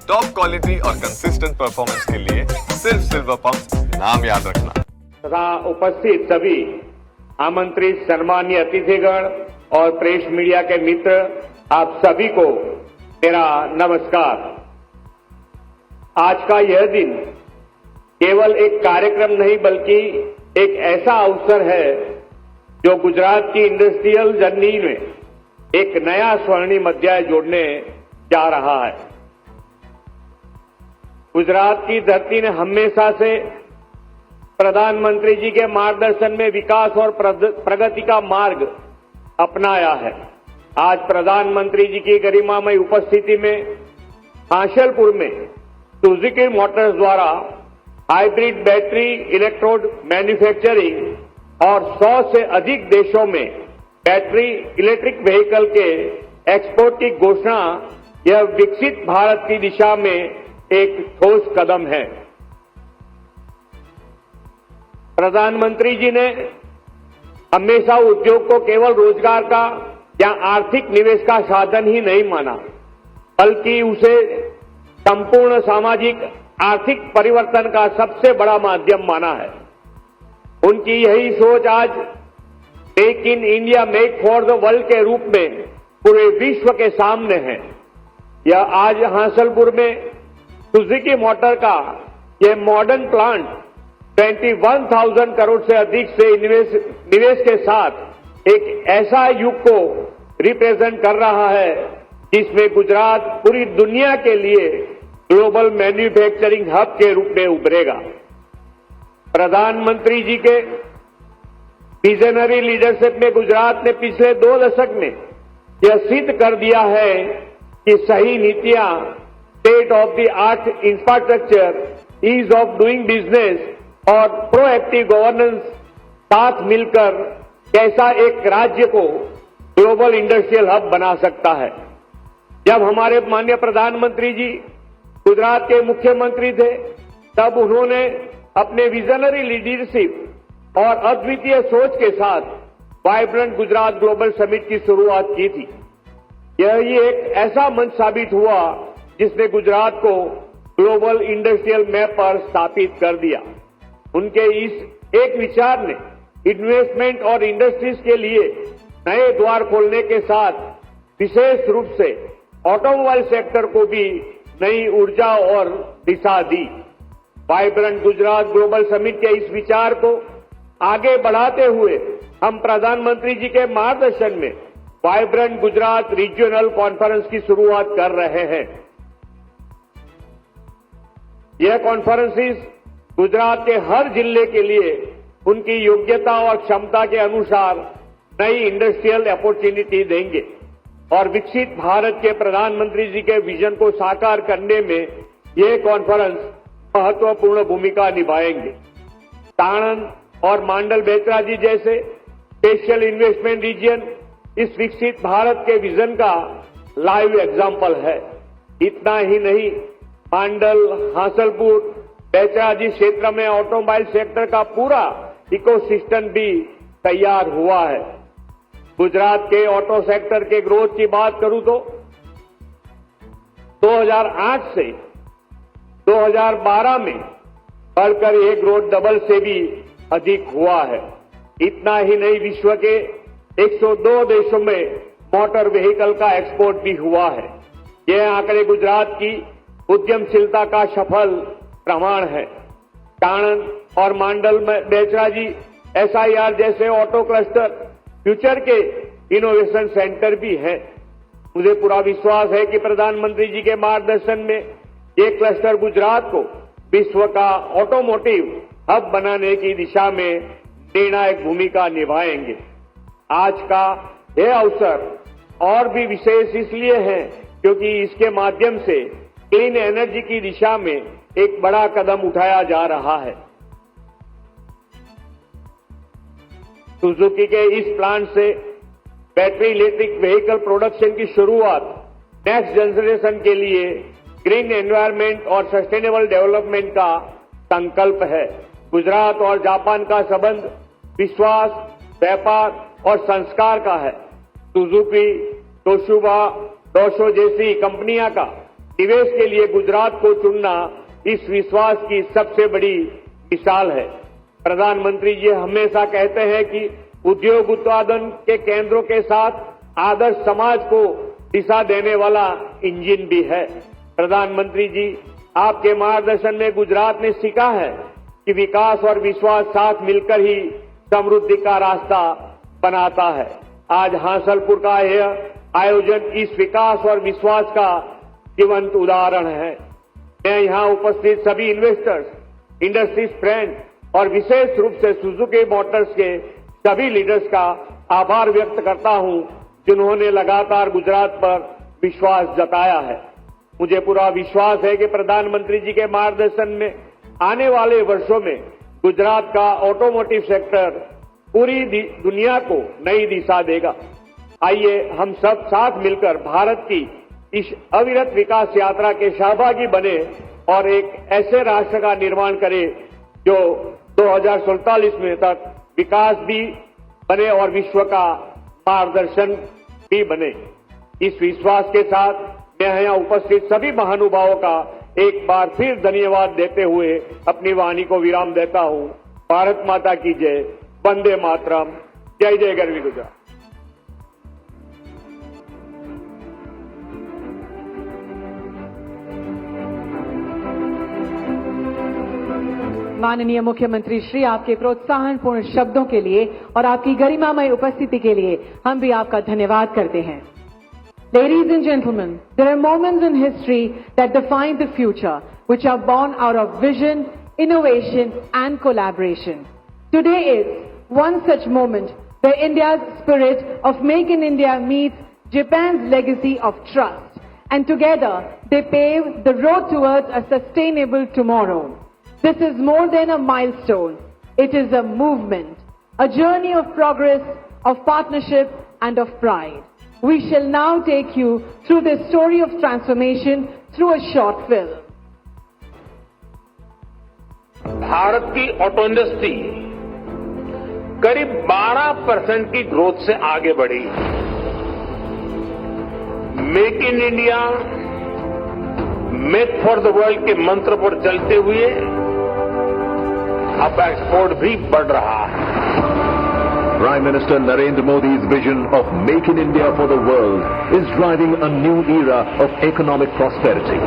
Top quality और consistent performance के लिए सिर्फ सिल्वर पंप नाम याद रखना। तथा उपस्थित सभी आमंत्रित सम्मानीय अतिथिगण और प्रेस मीडिया के मित्र, आप सभी को मेरा नमस्कार। आज का यह दिन केवल एक कार्यक्रम नहीं बल्कि एक ऐसा अवसर है जो गुजरात की इंडस्ट्रियल जर्नी में एक नया स्वर्णिम अध्याय जोड़ने जा रहा है। गुजरात की धरती ने हमेशा से प्रधानमंत्री जी के मार्गदर्शन में विकास और प्रगति का मार्ग अपनाया है। आज प्रधानमंत्री जी की गरिमामय उपस्थिति में हासलपुर में सुजुकी मोटर्स द्वारा हाइब्रिड बैटरी इलेक्ट्रोड मैन्युफैक्चरिंग और 100 से अधिक देशों में बैटरी इलेक्ट्रिक व्हीकल के एक्सपोर्ट की घोषणा यह विकसित भारत की दिशा में एक ठोस कदम है। प्रधानमंत्री जी ने हमेशा उद्योग को केवल रोजगार का या आर्थिक निवेश का साधन ही नहीं माना, बल्कि उसे संपूर्ण सामाजिक आर्थिक परिवर्तन का सबसे बड़ा माध्यम माना है। उनकी यही सोच आज make in India make for the world के रूप में पूरे विश्व के सामने है। यह आज हासलपुर में सुजुकी मोटर का यह मॉडर्न प्लांट 21,000 करोड़ से अधिक से निवेश के साथ एक ऐसा युग को रिप्रेजेंट कर रहा है जिसमें गुजरात पूरी दुनिया के लिए ग्लोबल मैन्युफैक्चरिंग हब के रूप में उभरेगा। प्रधानमंत्री जी के विजनरी लीडरशिप में गुजरात ने पिछले 2 दशक में यह सिद्ध कर दिया है कि सही नीतियां, state of the art infrastructure, ease of doing business और प्रोएक्टिव गवर्नेंस साथ मिलकर कैसा एक राज्य को ग्लोबल इंडस्ट्रियल हब बना सकता है। जब हमारे माननीय प्रधानमंत्री जी गुजरात के मुख्यमंत्री थे, तब उन्होंने अपने विजनरी लीडरशिप और अद्वितीय सोच के साथ वाइब्रेंट गुजरात ग्लोबल समिट की शुरुआत की थी। यह एक ऐसा मंच साबित हुआ जिसने गुजरात को ग्लोबल इंडस्ट्रियल मैप पर स्थापित कर दिया। उनके इस एक विचार ने इन्वेस्टमेंट और इंडस्ट्रीज के लिए नए द्वार खोलने के साथ विशेष रूप से ऑटोमोबाइल सेक्टर को भी नई ऊर्जा और दिशा दी। वाइब्रेंट गुजरात ग्लोबल समिट के इस विचार को आगे बढ़ाते हुए हम प्रधानमंत्री जी के मार्गदर्शन में वाइब्रेंट गुजरात रीजनल कॉन्फ्रेंस की शुरुआत कर रहे हैं। यह कॉन्फ्रेंसिस गुजरात के हर जिले के लिए उनकी योग्यता और क्षमता के अनुसार नई इंडस्ट्रियल अपॉर्चुनिटी देंगे और विकसित भारत के प्रधानमंत्री जी के विजन को साकार करने में यह कॉन्फ्रेंस महत्वपूर्ण भूमिका निभाएंगे। साणंद और मांडल बेतराजी जैसे स्पेशल इन्वेस्टमेंट रीजन इस विकसित भारत के विजन का लाइव एग्जाम्पल है। इतना ही नहीं, मांडल, हासलपुर, बेतराजी क्षेत्र में ऑटोमोबाइल सेक्टर का पूरा इकोसिस्टम भी तैयार हुआ है। गुजरात के ऑटो सेक्टर के ग्रोथ की बात करूं तो 2008 से 2012 में बढ़कर यह ग्रोथ डबल से भी अधिक हुआ है। इतना ही नहीं, विश्व के 102 देशों में मोटर व्हीकल का एक्सपोर्ट भी हुआ है। यह आंकड़े गुजरात की उद्यमशीलता का सफल प्रमाण है। साणंद और मांडल में बेचराजी SIR जैसे ऑटो क्लस्टर फ्यूचर के इनोवेशन सेंटर भी हैं। मुझे पूरा विश्वास है कि प्रधानमंत्री जी के मार्गदर्शन में ये क्लस्टर गुजरात को विश्व का ऑटोमोटिव हब बनाने की दिशा में निर्णायक भूमिका निभाएंगे। आज का यह अवसर और भी विशेष इसलिए है क्योंकि इसके माध्यम से क्लीन एनर्जी की दिशा में एक बड़ा कदम उठाया जा रहा है। सुजुकी के इस प्लांट से बैटरी इलेक्ट्रिक व्हीकल प्रोडक्शन की शुरुआत नेक्स्ट जनरेशन के लिए ग्रीन एनवायरनमेंट और सस्टेनेबल डेवलपमेंट का संकल्प है। गुजरात और जापान का संबंध विश्वास, व्यापार और संस्कार का है। सुजुकी, तोशिबा, डोशो जैसी कंपनियां का निवेश के लिए गुजरात को चुनना इस विश्वास की सबसे बड़ी मिसाल है। प्रधानमंत्री जी हमेशा कहते हैं कि उद्योग उत्पादन के केंद्रों के साथ आदर्श समाज को दिशा देने वाला इंजन भी है। प्रधानमंत्री जी, आपके मार्गदर्शन में गुजरात ने सीखा है कि विकास और विश्वास साथ मिलकर ही समृद्धि का रास्ता बनाता है। आज हांसलपुर का यह आयोजन इस विकास और विश्वास का जीवंत उदाहरण है। मैं यहां उपस्थित सभी इन्वेस्टर्स, इंडस्ट्रीज फ्रेंड और विशेष रूप से सुजुकी मोटर्स के सभी लीडर्स का आभार व्यक्त करता हूं, जिन्होंने लगातार गुजरात पर विश्वास जताया है। मुझे पूरा विश्वास है कि प्रधानमंत्री जी के मार्गदर्शन में आने वाले वर्षों में गुजरात का ऑटोमोटिव सेक्टर पूरी दुनिया को नई दिशा देगा। आइए हम सब साथ मिलकर भारत की इस अविरत विकास यात्रा के सहभागी बने और एक ऐसे राष्ट्र का निर्माण करें जो 2047 में तक विकास भी बने और विश्व का मार्गदर्शन भी बने। इस विश्वास के साथ मैं यहां उपस्थित सभी महानुभावों का एक बार फिर धन्यवाद देते हुए अपनी वाणी को विराम देता हूं। भारत माता की जय, वंदे मातरम, जय जय गरवी गुजरात। माननीय मुख्यमंत्री श्री, आपके प्रोत्साहनपूर्ण शब्दों के लिए और आपकी गरिमामय उपस्थिति के लिए हम भी आपका धन्यवाद करते हैं। Ladies and gentlemen, there are moments in history that define the future, which are born out of vision, innovation and collaboration. Today is one such moment where India's spirit of Make in India meets Japan's legacy of trust, and together they pave the road towards a sustainable tomorrow. This is more than a milestone. It is a movement, a journey of progress, of partnership and of pride. We shall now take you through this story of transformation through a short film. Bharat की auto industry करीब 12% की growth से आगे बढ़ी। Make in India, make for the world के मंत्र पर चलते हुए अब एक्सपोर्ट भी बढ़ रहा है। Prime Minister Narendra Modi's vision of Make in India for the world is driving a new era of economic prosperity.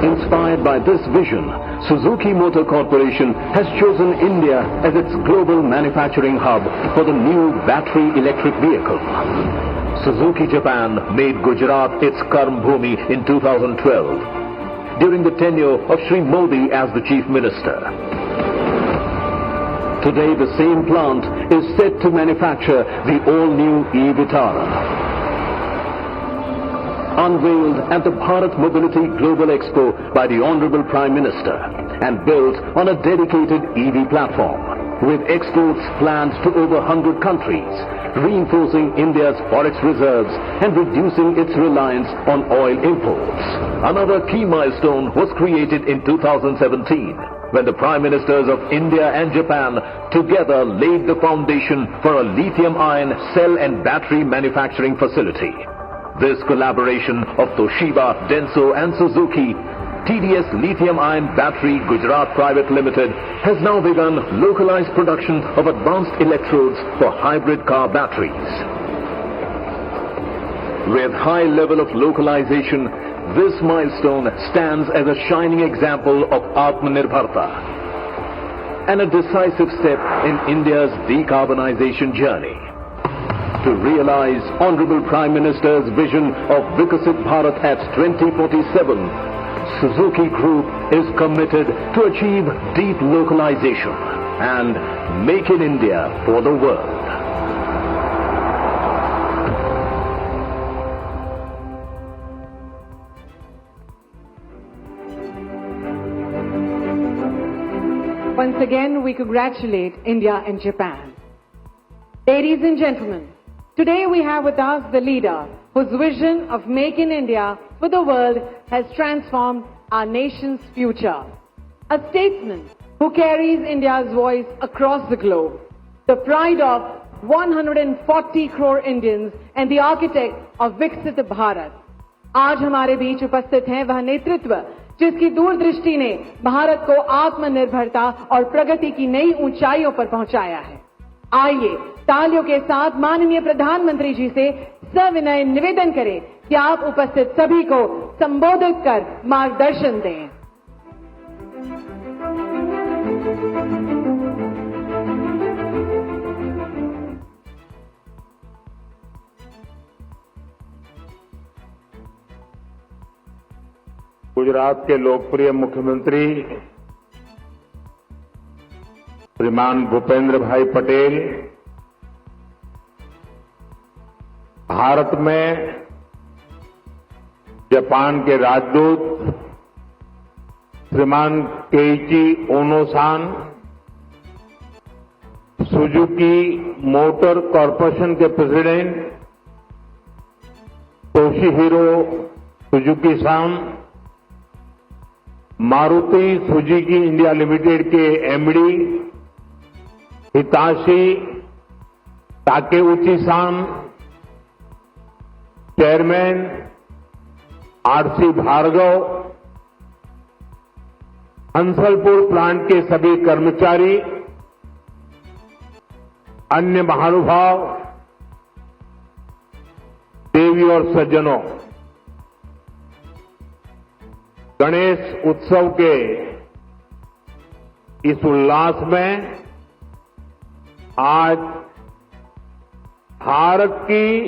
Inspired by this vision, Suzuki Motor Corporation has chosen India as its global manufacturing hub for the new battery electric vehicle. Suzuki Japan made Gujarat its Karm Bhumi in 2012 during the tenure of Shri Modi as the Chief Minister. Today, the same plant is set to manufacture the all-new e-Vitara. Unveiled at the Bharat Mobility Global Expo by the Honorable Prime Minister and built on a dedicated EV platform, with exports planned to over 100 countries, reinforcing India's forex reserves and reducing its reliance on oil imports. Another key milestone was created in 2017, when the Prime Ministers of India and Japan together laid the foundation for a lithium-ion cell and battery manufacturing facility. This collaboration of Toshiba, Denso and Suzuki, TDS Lithium-Ion Battery Gujarat Private Limited has now begun localized production of advanced electrodes for hybrid car batteries. With high level of localization, this milestone stands as a shining example of Atmanirbharta and a decisive step in India's decarbonization journey. To realize Honorable Prime Minister's vision of Vikasit Bharat at 2047, Suzuki Group is committed to achieve deep localization and make in India for the world. Once again, we congratulate India and Japan. Ladies and gentlemen, today we have with us the leader whose vision of Make in India for the world has transformed our nation's future. A statesman who carries India's voice across the globe. The pride of 140 crore Indians and the architect of Viksit Bharat. आज हमारे बीच उपस्थित हैं वह नेतृत्व जिसकी दूरदृष्टि ने भारत को आत्मनिर्भरता और प्रगति की नई ऊंचाइयों पर पहुंचाया है। आइए तालियों के साथ माननीय प्रधानमंत्री जी से सविनय निवेदन करें कि आप उपस्थित सभी को संबोधित कर मार्गदर्शन दें। गुजरात के लोकप्रिय मुख्यमंत्री श्रीमान भूपेंद्र भाई पटेल, भारत में जापान के राजदूत श्रीमान Keiichi Ono san, Suzuki Motor Corporation के president Toshihiro Suzuki san, Maruti Suzuki India Limited के MD Hitashi Takeuchi san, chairman RC Bhargava, Hansalpur plant के सभी कर्मचारी, अन्य महानुभाव, देवी और सज्जनों, गणेश उत्सव के इस उल्लास में आज भारत की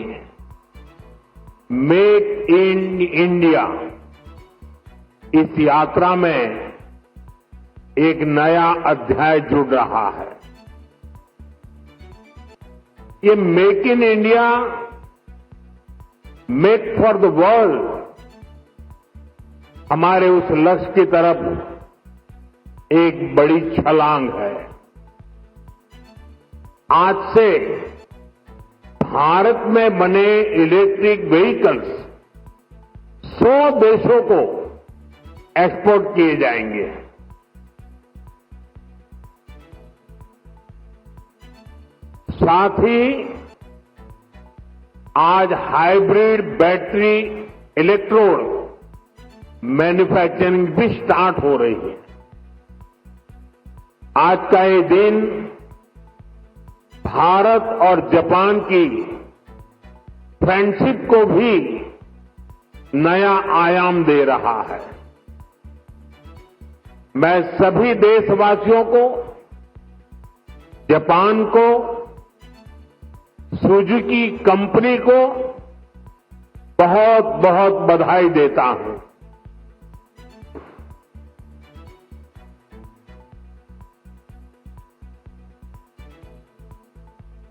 मेक इन इंडिया इस यात्रा में एक नया अध्याय जुड़ रहा है। ये make in India, make for the world हमारे उस लक्ष्य की तरफ एक बड़ी छलांग है। आज से भारत में बने इलेक्ट्रिक व्हीकल्स 100 देशों को एक्सपोर्ट किए जाएंगे। साथ ही आज हाइब्रिड बैटरी इलेक्ट्रोड मैन्युफैक्चरिंग भी स्टार्ट हो रही है। आज का ये दिन भारत और जापान की फ्रेंडशिप को भी नया आयाम दे रहा है। मैं सभी देशवासियों को, जापान को, सुजुकी कंपनी को बहुत बहुत बधाई देता हूं।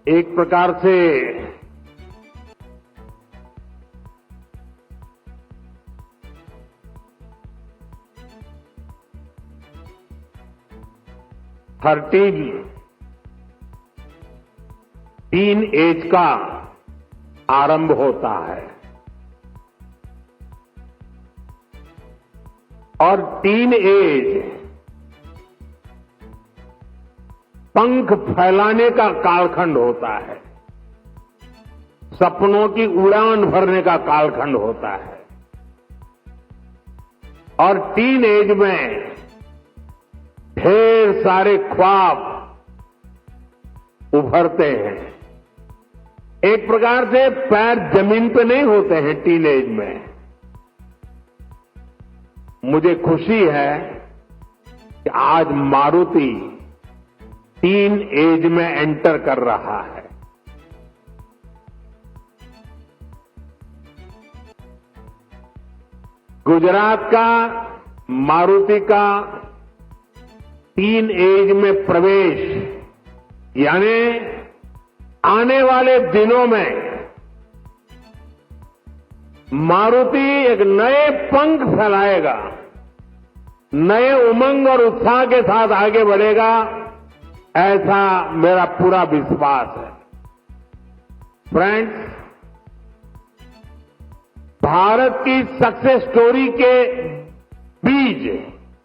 एक प्रकार से टीन एज का आरंभ होता है और टीन एज पंख फैलाने का कालखंड होता है, सपनों की उड़ान भरने का कालखंड होता है और टीन एज में ढेर सारे ख्वाब उभरते हैं। एक प्रकार से पैर जमीन पे नहीं होते हैं टीन एज में। मुझे खुशी है कि आज मारुति टीन एज में एंटर कर रहा है। गुजरात का मारुति का टीन एज में प्रवेश यानी आने वाले दिनों में मारुति एक नए पंख फैलाएगा, नए उमंग और उत्साह के साथ आगे बढ़ेगा, ऐसा मेरा पूरा विश्वास है। फ्रेंड्स, भारत की सक्सेस स्टोरी के बीज